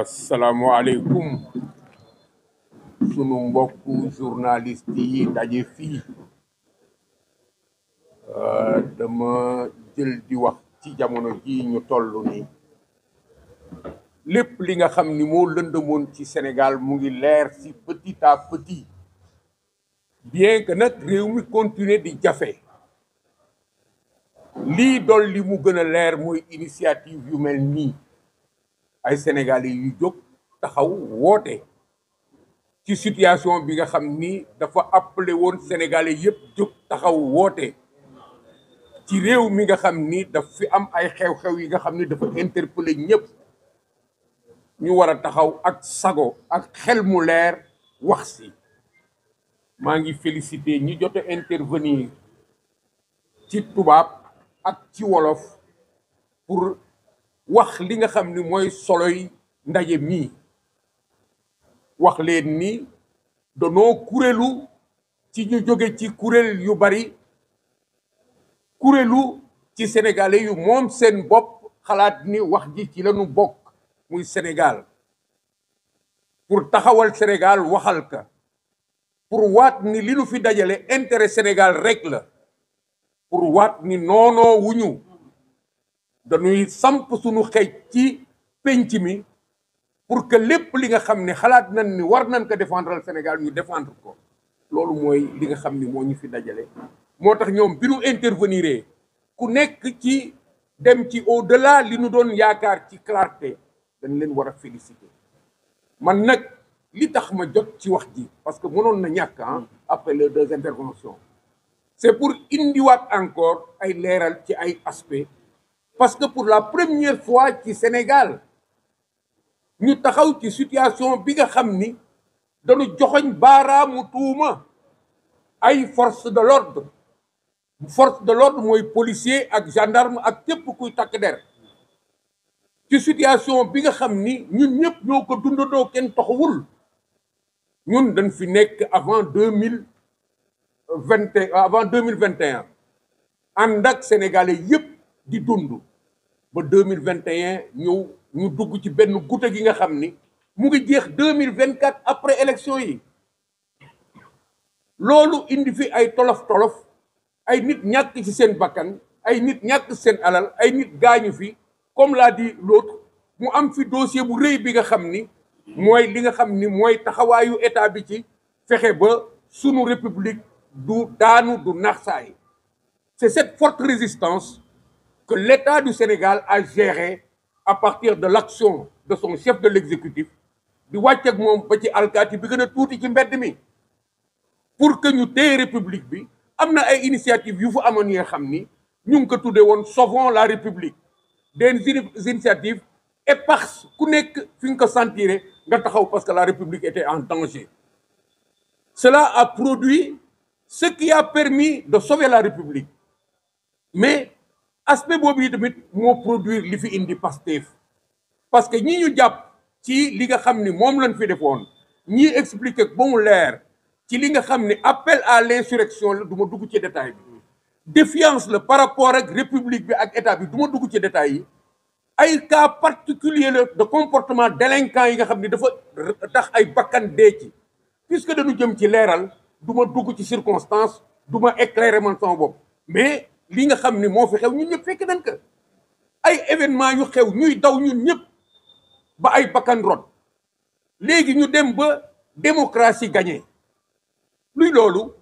Asalaamaaleykum sunu mbokku journaliste yi daje fii dama jël di wax ci jamono ji ñu toll ni lépp li nga xam ni moo lëndëmoon ci Sénégal mu ngi leer ci petit à petit, bien que nag réew mi continuer di jafe. lii dolli mu gën a leer mooy initiative yu mel nii, ay Sénégalais yu jóg taxaw woote ci situation bi nga xam ni dafa appelé woon Sénégalais yëpp jóg taxaw woote ci réew mi nga xam ni daf fi am ay xew-xew yi nga xam ni dafa interpellé ñëpp. ñu war a taxaw ak sago ak xel mu leer wax si. maa ngi félicité ñi jot a intervenir ci tubaab ak ci wolof pour wax li nga xam ni mooy soloy ndaje mii. wax leen ni danoo kuréelu ci ñu jóge ci kuréel yu bari, kuréelu ci sénégalais yu moom seen bopp xalaat ni wax ji ci lañu bokk muy Sénégal, pour taxawal Sénégal waxal ka, pour waat ni li nu fi dajale intérêt Sénégal rek la, pour waat ni noonoo wuñu dañuy samp sunu xeej ci penc mi pour que lépp li nga xam ne xalaat nañ ni war nañ ko défendre Sénégal ñu défendre ko. loolu mooy li nga xam ni moo ñu fi dajale. moo tax ñoom bi nu intervenir ku nekk ci dem ci au-delà li nu doon yaakaar ci clarté, dañ leen war a féliciter. man nag li tax ma jot ci wax ji parce que mënoon na ñàkk après les deux interventions, c'est pour indiwaat encore ay leeral ci ay aspects, parce que pour la première fois ci Sénégal ñu taxaw ci situation bi nga xam ni dañu joxoñ baaraamu tuuma ay force de l'ordre. force de l'ordre mooy policier ak gendarme ak képp kuy takk der, ci situation bi nga xam ni ñun ñëpp ñoo ko dundandoo, kenn taxawul. ñun dañ fi nekk avant 2021 ànd ak sénégalais yëpp di dund ba 2021 ñëw ñu dugg ci benn goutte gi nga xam ni mu ngi jeex 2024 après élection yi. loolu indi fi ay tolof-tolof, ay nit ñàkk ci seen bakkan, ay nit ñàkk seen alal, ay nit gaañu fi, comme l'a dit l'autre. mu am fi dossier bu rëy bi nga xam ni mooy li nga xam ni mooy taxawaayu état bi ci fexe ba sunu république du daanu du naxsaay. c'est cette forte résistance que l'État du Sénégal a géré à partir de l'action de son chef de l'exécutif, di wàcc ak moom ba ci alkaati bi gën a tuuti ci mbedd mi, pour que ñu téye république bi. am na ay initiative yu fa amoon yi nga xam ni ñu ngi ko tuddee woon sauvons la république, des initiatives éparses, ku nekk fi nga ko sentiré nga taxaw parce que la république était en danger. Cela a produit ce qui a permis de sauver la république, mais aspect boobu yi tamit moo produire li fi indi Pastef, parce que ñi ñu jàpp ci li nga xam ni moom lañ fi defoon, ñi expliquer ba mu leer ci li nga xam ni appel à l'insurrection la, du ma dugg ci détail bi, défiance la par rapport ak république bi ak état bi, du ma dugg ci détail yi. ay cas particulier la de comportement délinquant yi nga xam ni dafa tax ay bakkan dee ci. puisque dañu jëm ci leeral, du ma dugg ci circonstance, du ma éclairer man sama bopp, mais li nga xam ni moo fi xew ñun ñëpp fekk nañ ko. ay événement yu xew ñuy daw ñun ñëpp ba ay bakkan rot, léegi ñu dem ba démocratie gagné. luy loolu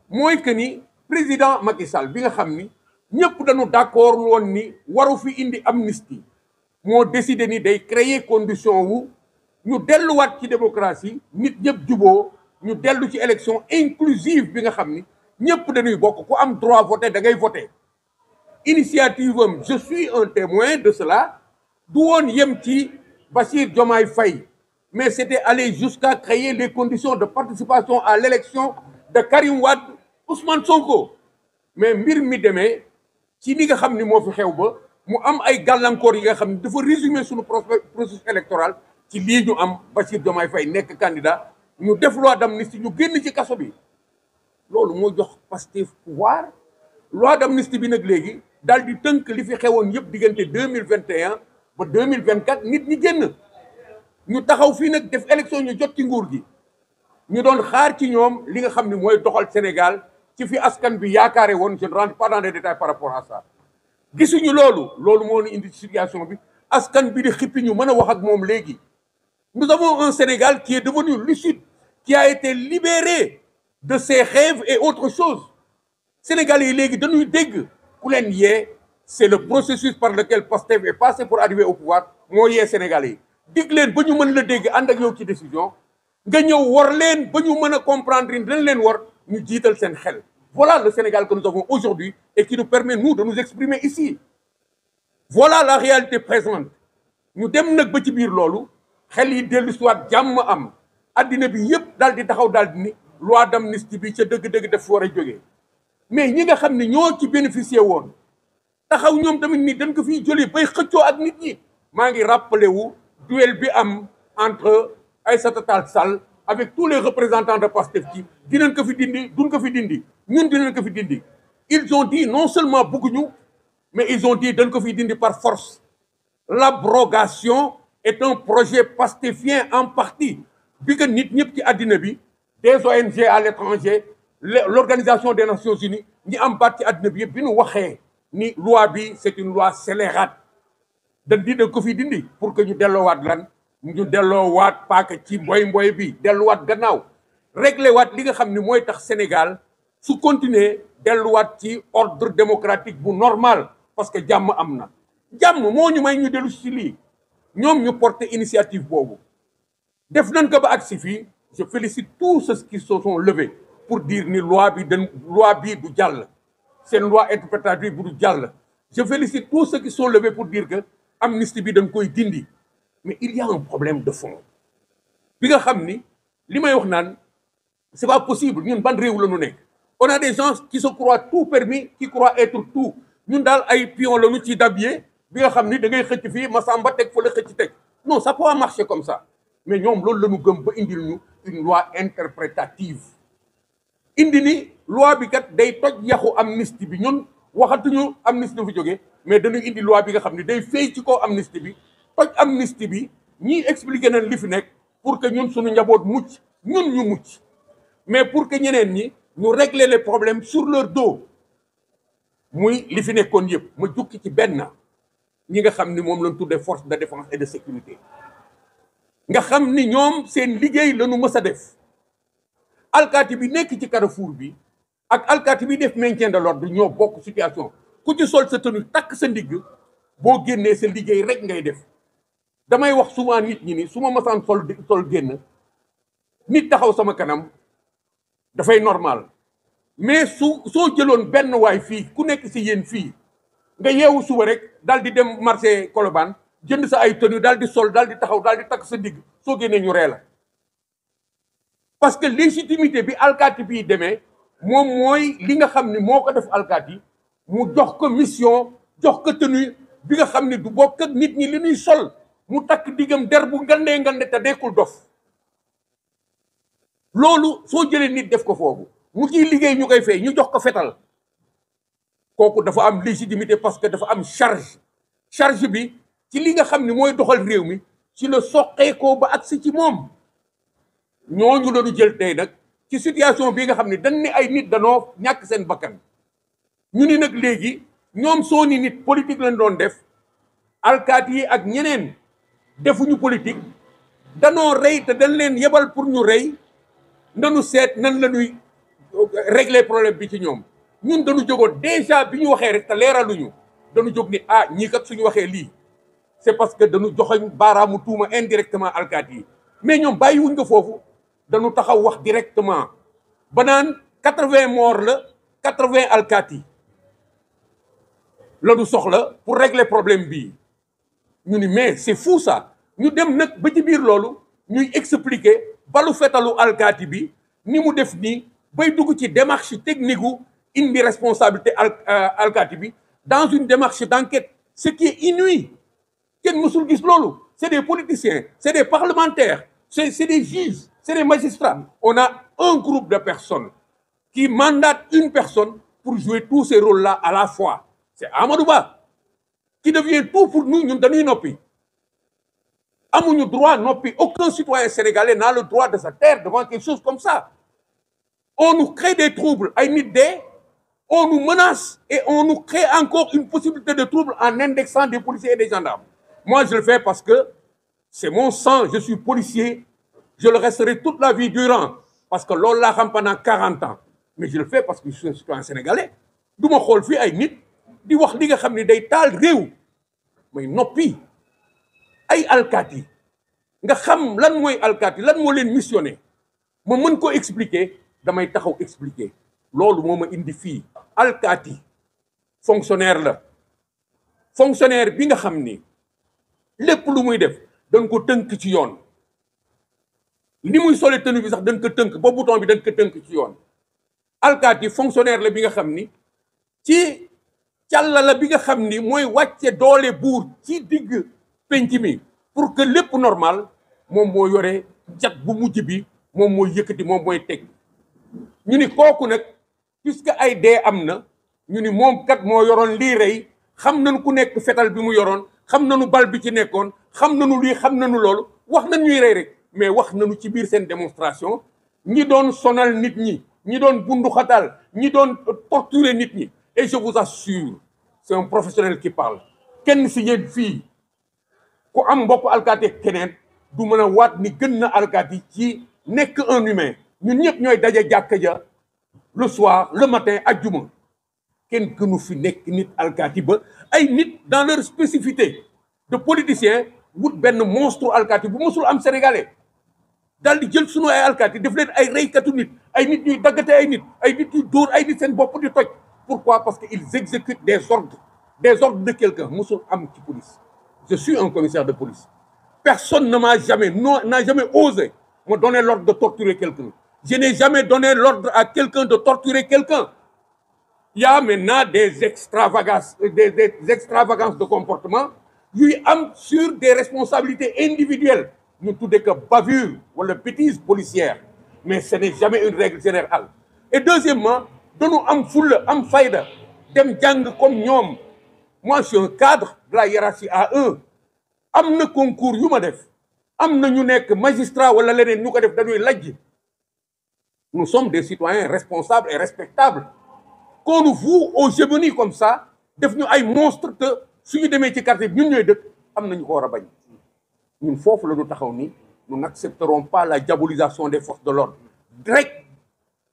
mooy que ni président Macky Sall bi nga xam ni ñëpp dañu d'accord woon ni waru fi indi amnistie, moo décidé ni day créer condition wu ñu delluwaat ci démocratie, nit ñëpp juboo, ñu dellu ci élection inclusive bi nga xam ni ñëpp dañuy bokk, ku am droit voter da ngay voter. initiative am, je suis un témoin de cela, du woon yem ci Bassirou Diomaye Faye, mais c'était aller jusqu'à créer les conditions de participation à l'élection de Karim Wade, Ousmane Sonko. mais mbir mi demee ci ni nga xam ni moo fi xew ba mu am ay gàllankoor yi nga xam ni dafa résumer suñu processus électoral ci lii ñu am Bassirou Diomaye Faye nekk candidat, ñu def loi d'amnistie, ñu génn ci kaso bi. loolu moo jox Pastef pouvoir. loi d'amnistie bi nag léegi daal di tënk li fi xewoon yëpp diggante 2021 ba 2024 nit ñi génn ñu taxaw fii nag def élection ñu jot ci nguur gi ñu doon xaar ci ñoom li nga xam ne mooy doxal Sénégal ci fi askan bi yaakaare woon je ne rentre pas dans les détails par rapport à ça gisuñu loolu moo ñu indi situation bi askan bi di xippi ñu mën a wax ak moom léegi. Nous avons un Sénégal qui est devenu lucide, qui a été libéré de ses rêves et autre chose. Sénégalais yi léegi dañuy dégg ku leen yee c'est le processus par lequel Pastef est passé pour arriver au pouvoir moo yee Sénégalais yi dig leen ba ñu mën la dégg ànd ak yow ci décision nga ñëw war leen ba ñu mën a comprendre ni dañ leen war ñu jiital seen xel. Voilà le Sénégal que nous avons aujourd'hui et qui nous permet nous de nous exprimer ici. Voilà la réalité présente. ñu dem nag ba ci biir loolu xel yi dellu siwaat jàmm am addina bi yëpp daal di taxaw daal di ni loi d'amnistie bi ca dëgg-dëgg daf war a jógee mais ñi nga xam ne ñoo ci bénéficier woon taxaw ñoom tamit ni dañ ko fiy jëlee bay xëccoo ak nit ñi. maa ngi rappelé wu duel bi am entre Aïssata Tall Sall avec tous les représentants de Pastef ci dinañ ko fi dindi duñ ko fi dindi ñun dinañ ko fi dindi. Ils ont dit non seulement bëgguñu mais ils ont dit dañ ko fi dindi par force. L'abrogation est un projet pastéfien en partie bi que nit ñëpp ci àddina bi des ONG à l'étranger l'Organisation des Nations Unies ñi am baat ci àddina bi yëpp bi ñu waxee ni loi bi c'est une loi scélérate dañ di ko fi dindi pour que ñu delloowaat lan ñu delloowaat paaka ci mboy bi delluwaat gannaaw réglé waat li nga xam ni mooy tax Sénégal su continuer delluwaat ci ordre démocratique bu normal parce que jàmm am na jàmm moo ñu may ñu dellu ci lii ñoom ñu porter initiative boobu def nañ ko ba agsi fii je félicite tous ceux qui se sont levés pour dire ni loi bii du jàll seen loi interprétative bu du jàll. Je félicite tous ceux qui sont levés pour dire que amnistie bi dañ koy dindi mais il y a un problème de fond bi nga xam ni li may wax naan c'est pas possible ñun ban réew la ñu nekk. On a des gens qui se croient tout permis qui croient être tout ñun daal ay pion la ñu ci dabier bi nga xam ni da ngay xëcc fii Massamba teg fa la xëcc teg non ça peut pas marcher comme ça mais ñoom loolu la ñu gëm ba indil ñu une loi interprétative indi ni loi bi kat day toj yaxu amnistie bi ñun waxatuñu amnistie du fi jógee mais dañuy indi loi bi nga xam ni day fay ci kaw amnistie bi toj amnistie bi ñii expliqué nañ li fi nekk pour que ñun suñu njaboot mucc ñun ñu mucc mais pour que ñeneen ñi ñu régler les problèmes sur leur dos muy li fi nekkoon yëpp ma jukki ci benn ñi nga xam ni moom lañ tuddee force de défense et de sécurité nga xam ni ñoom seen liggéey la ñu mës a def alkaati bi nekk ci carrefour bi ak alkaati bi def maintien de l'ordre ñoo bokk situation ku ci sol sa tenue takk sa ndigg boo génnee sa liggéey rek ngay def damay wax souvent nit ñi ni su ma masaan sol génn nit taxaw sama kanam dafay normal mais soo jëloon benn waay fii ku nekk si yéen fii nga yeewu suba rek daal di dem marché Colobane jënd sa ay tenue daal di sol daal di taxaw daal di takk sa ndigg soo génnee ñu ree la parce que légitimité bi alkaati bii demee moom mooy li nga xam ni moo ko def alkaati mu jox ko mission jox ko tenue bi nga xam ni du bokk ak nit ñi li ñuy sol mu takk diggam der bu ngande te nekkul dof loolu soo jëlee nit def ko foofu mu ciy liggéey ñu koy fay ñu jox ko fetal kooku dafa am légitimité parce que dafa am charge bi ci li nga xam ni mooy doxal réew mi ci la soqeekoo ba agsi ci moom ñooñu doonu jël tey nag ci situation bi nga xam ni dañ ne ay nit danoo ñàkk seen bakkan ñu ni nag léegi ñoom soo ni nit politique lañ doon def alkaati yi ak ñeneen defuñu politique danoo rey te dañ leen yebal pour ñu rey nanu seet nan la ñuy régler problème bi ci ñoom ñun dañu jógoon déjà bi ñu waxee rek te leeraluñu dañu jóg ni ñii kat suñu waxee lii c'est parce que dañu joxoñ baaraamu tuuma indirectement alkaati yi mais ñoom bàyyiwuñ ko foofu dañu taxaw wax directement ba naan 80 morts la 80 alkaati la ñu soxla pour régler problème bii ñu ni mais c'est fou ça ñu dem nag ba ci biir loolu ñuy expliquer balu fetalu alkaati bi ni mu def nii bay dugg ci démarche technique gu indi responsabilité alkaati bi dans une démarche d'enquête ce qui est inouï kenn mësul gis loolu c'est des politiciens c'est des parlementaires c'est des juges c'est des magistrats on a un groupe de personnes qui mandatent une personne pour jouer tous ces rôles-là à la fois c'est Amadou Ba qui devient tout pour nous, ñun dañuy noppi. Amuñu droit noppi. Aucun citoyen sénégalais n'a le droit de se taire devant quelque chose comme ça. On nous crée des troubles, ay nit dee, on nous menace et on nous crée encore une possibilité de trouble en indexant des policiers et des gendarmes. Moi, je le fais parce que c'est mon sang, je suis policier, je le resterai toute la vie durant, parce que loolu laa xam pendant 40 ans. Mais je le fais parce que je suis un citoyen sénégalais. Du ma xool fii ay nit di wax li nga xam ne day taal réew may noppi. Ay alkaati nga xam lan mooy alkaati lan moo leen missionné ma mën ko expliquer damay taxaw expliquer loolu moo ma indi fii. alkaati fonctionnaire la, fonctionnaire bi nga xam ni lépp lu muy def dañ ko tënk ci yoon, ni muy sole tenue bi sax dañ ko tënk ba bouton bi dañ ko tënk ci yoon. alkaati fonctionnaire la bi nga xam ni ci càlla la bi nga xam ni mooy wàcce doole buur ci digg penc mi pour que lépp normal moom moo yore jat bu mujj bi, moom mooy yëkkati, moom mooy teg. ñu ni kooku nag puisque ay dee am na ñu ni moom kat moo yoroon lii rey, xam nañu ku nekk fetal bi mu yoroon, xam nañu bal bi ci nekkoon, xam nañu lii xam nañu loolu, wax nañ ñuy rey rek mais wax nañu ci biir seen démonstration ñi doon sonal nit ñi, ñi doon bunduxatal, ñi doon torturer nit ñi. Et je vous assure, c'est un professionnel qui parle. kenn si yéen fii ku am mbokk alkaati keneen du mën a waat ni gën na alkaati ci nekk un humain. ñun ñëpp ñooy daje jàkka ja le soir le matin ajjuma, kenn gënu fi nekk nit alkaati ba ay nit dans leur spécificité de politicien wut benn monstre alkaati bu mësul am sénégalais daal di jël sunu ay alkaati def leen ay reykatu nit, ay nit ñuy daggate ay nit ñuy dóor ay nit seen bopp di toj. Pourquoi? Parce qu'ils exécutent des ordres de quelqu'un. mësul am ci police. Je suis un commissaire de police. Personne ne m'a jamais, n'a jamais osé me donner l'ordre de torturer quelqu'un. Je n'ai jamais donné l'ordre à quelqu'un de torturer quelqu'un. Il y a maintenant des extravagances de comportement yuy am sur des responsabilités individuelles. Ñu tuddee que bavure wala bêtise policière, mais ce n'est jamais une règle générale. Et deuxièmement, dañu am fulla am fayda dem jàng comme ñoom. Moi, je suis un cadre de la hiérarchie A1. am na concours yu ma def, am na ñu nekk magistrat wala leneen ñu ko def dañuy lajj. Nous sommes des citoyens responsables et respectables. Qu'on nous voue aux gémonies comme ça, def ñu ay monstres te suñu demee ci quartier bi ñun ñooy dëkk, am na ñu ko war a bañ. ñun foofu la ñu taxaw ni nous n'accepterons pas la diabolisation des forces de l'ordre. Direct,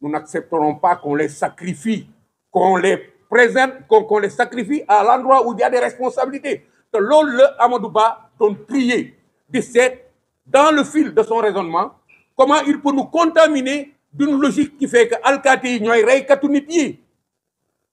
nous n'accepterons pas qu'on les sacrifie, qu'on les présente, qu'on les sacrifie à l'endroit où il y a des responsabilités. te loolu la Amadou Ba doon trier di seet dans le fil de son raisonnement comment il peut nous contaminer d'une logique qui fait que alkaati yi ñooy reykatu nit yi,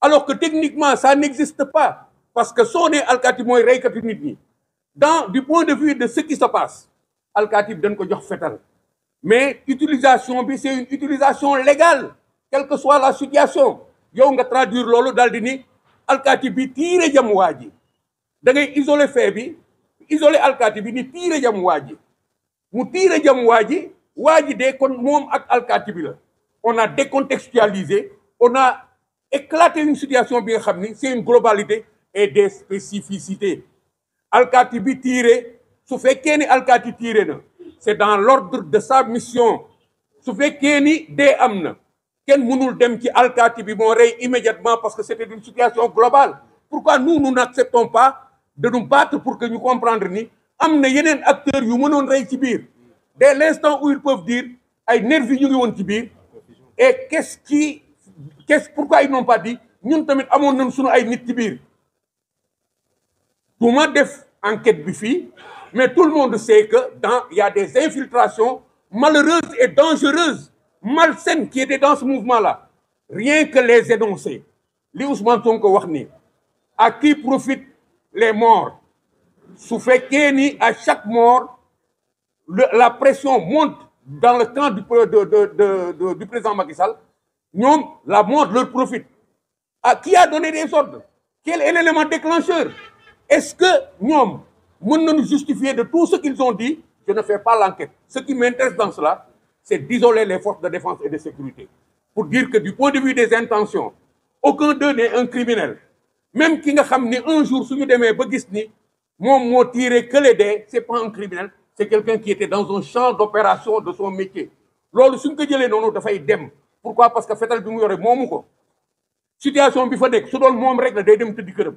alors que techniquement ça n'existe pas, parce que soo nee alkaati mooy reykatu nit ñi du point de vue de ce qui se passe, alkaati bi dañ ko jox fetal, mais utilisation bi c'est une utilisation légale quelle que soit la situation. yow nga traduire loolu daal di ni alkaati bi tiire jam waa ji, da ngay isoler fait bi, isoler alkaati bi ni tiire jam waa ji, mu tiire jam waa ji de kon moom ak alkaati bi la. On a décontextualisé, on a éclaté une situation bi nga xam ni c'est une globalité et des spécificités. alkaati bi tiire, su fekkee ni alkaati tiire na, c'est dans l'ordre de sa mission. su fekkee ni dee am na, kenn mënul dem ci alkaati bi moo rey immédiatement parce que c'était une situation globale. Pourquoi nous n'acceptons pas de nous battre pour que ñu comprendre ni am na yeneen acteurs yu mënoon rey ci biir, dès l'instant où ils peuvent dire ay nervis ñu ngi woon ci biir. Et pourquoi ils n'ont pas dit ñun tamit amoon nañ suñu ay nit ci biir. du ma def enquête bi fii, mais tout le monde sait que il y a des infiltrations malheureuses et dangereuses, malsaines qui étaient dans ce mouvement-là. Rien que les énoncer. Li Ousmane Sonko wax ni à qui profitent les morts. su fekkee ni à chaque mort la pression monte dans le camp du président Macky Sall, ñoom la mort leur profite. À qui a donné des ordres? Quel est l'élément déclencheur? Est-ce que ñoom mën nañu justifier de tout ce qu'ils ont dit? Je ne fais pas l'enquête. Ce qui m'intéresse dans cela, c'est d'isoler les forces de défense et de sécurité pour dire que du point de vue des intentions, aucun d'eux n'est un criminel. même ki nga xam ni un jour suñu demee ba gis ni moom moo tiré que les dés, c'est pas un criminel, c'est quelqu'un qui était dans un champ d'opération de son métier. loolu suñ ko jëlee noonu dafay dem. Pourquoi? Parce que fetal bi mu yore moomu ko. Situation bi fa nekk su doon moom rek la day dem tëddi këram.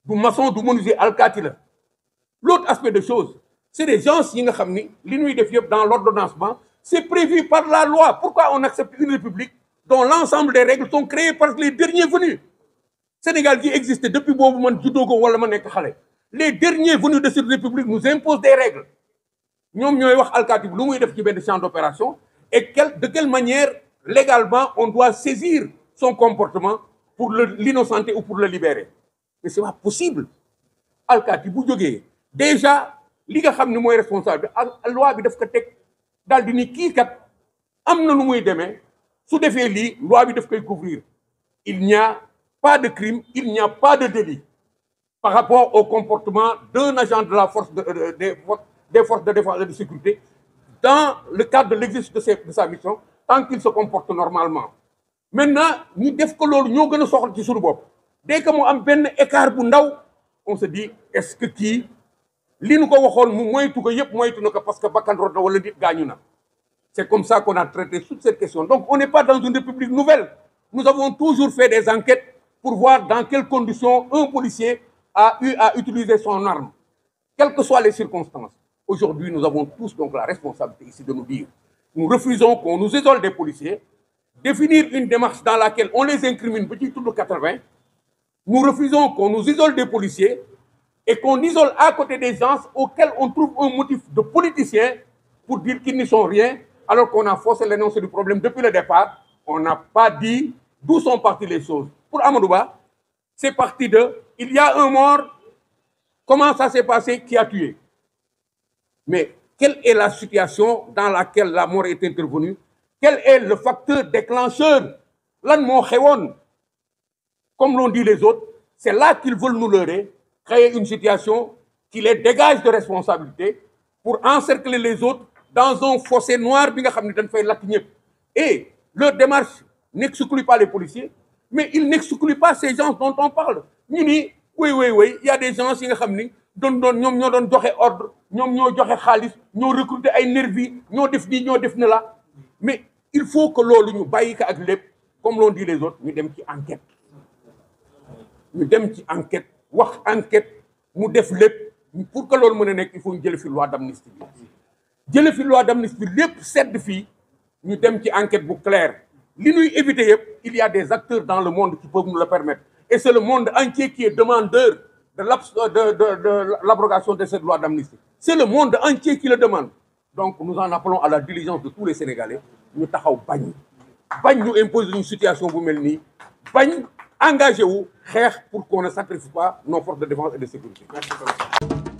Du maçon du menuisier alkaati la. L'autre aspect de choses, c'est des gens yi nga xam ni li ñuy def yëpp dans l'ordonnancement, c'est prévu par la loi. Pourquoi on accepte une république dont l'ensemble des règles sont créées par les derniers venus? Sénégal qui existe depuis boobu man juddoogo wala ma nekk xale. Les derniers venus de cette république nous imposent des règles. ñoom ñooy wax alkaati bi lu muy def ci benn champ d'opération et de quelle manière légalement on doit saisir son comportement pour l'innocenter ou pour le libérer. Mais c'est pas possible. alkaati bu jógee déjà li nga xam ne mooy responsable bi loi bi daf ko teg daal di ni kii kat am na lu muy demee su defee lii loi bi daf koy couvrir. Il n'y a pas de crime, il n'y a pas de délit par rapport au comportement d'un agent de la force des forces de défense et de sécurité dans le cadre de l'exercice de sa mission, tant qu'il se comporte normalement. Maintenant ñu def ko loolu ñoo gën a soxla ci suñu bopp. Dès que mu am benn écart bu ndaw on se dit est-ce que kii li nu ko waxoon mu moytu ko yëpp moytu na ko parce que bakkan rot na wala nit gaañu na. C'est comme ça qu'on a traité toute cette question. Donc on n'est pas dans une république nouvelle. Nous avons toujours fait des enquêtes pour voir dans quelles conditions un policier a eu à utiliser son arme, quelles que soient les circonstances. Aujourd'hui, nous avons tous donc la responsabilité ici de nous dire, nous refusons qu'on nous isole des policiers, définir une démarche dans laquelle on les incrimine petit tout le 80. Nous refusons qu'on nous isole des policiers et qu'on isole à côté des gens auxquels on trouve un motif de politicien pour dire qu'ils n'y sont rien, alors qu'on a forcé l'énoncé du problème depuis le départ. On n'a pas dit d'où sont parties les choses. Pour Amadou Ba, c'est parti de il y a un mort, comment ça s'est passé, qui a tué? Mais quelle est la situation dans laquelle la mort est intervenue? Quel est le facteur déclencheur? Lan moo xewoon? Comme l'ont dit les autres, c'est là qu'ils veulent nous leurrer, créer une situation qui les dégage de responsabilité pour encercler les autres dans un fossé noir bi nga xam ne dañ fay lakk ñëpp. Et leur démarche n'exclut pas les policiers, mais il n'exclut pas ces gens dont on parle. ñu ni oui, il y a des gens yi nga xam ni ñoom ñoo doon joxe ordre, ñoom ñoo joxe xaalis, ñoo recruter ay nervis, ñoo def nii ñoo def na la. Mais il faut que loolu ñu bàyyi ko ak lépp, comme l'ont dit les autres, ñu dem ci enquête. ñu dem ci enquête wax enquête mu def lépp pour que loolu mën a nekk il faut ñu jële fi loi d'amnistie bi. jële fi loi d'amnistie bi lépp sedd fii ñu dem ci enquête bu claire. li ñuy éviter yëpp il y a des acteurs dans le monde qui peuvent nous le permettre et c'est le monde entier qui est demandeur de l'abrogation de cette loi d'amnistie. C'est le monde entier qui le demande. Donc nous en appelons à la diligence de tous les Sénégalais ñu taxaw bañ ñu imposer une situation bu mel nii bañ engagé wu xeex pour qu'on ne sacrifie pas nos forces de défense et de sécurité. Merci.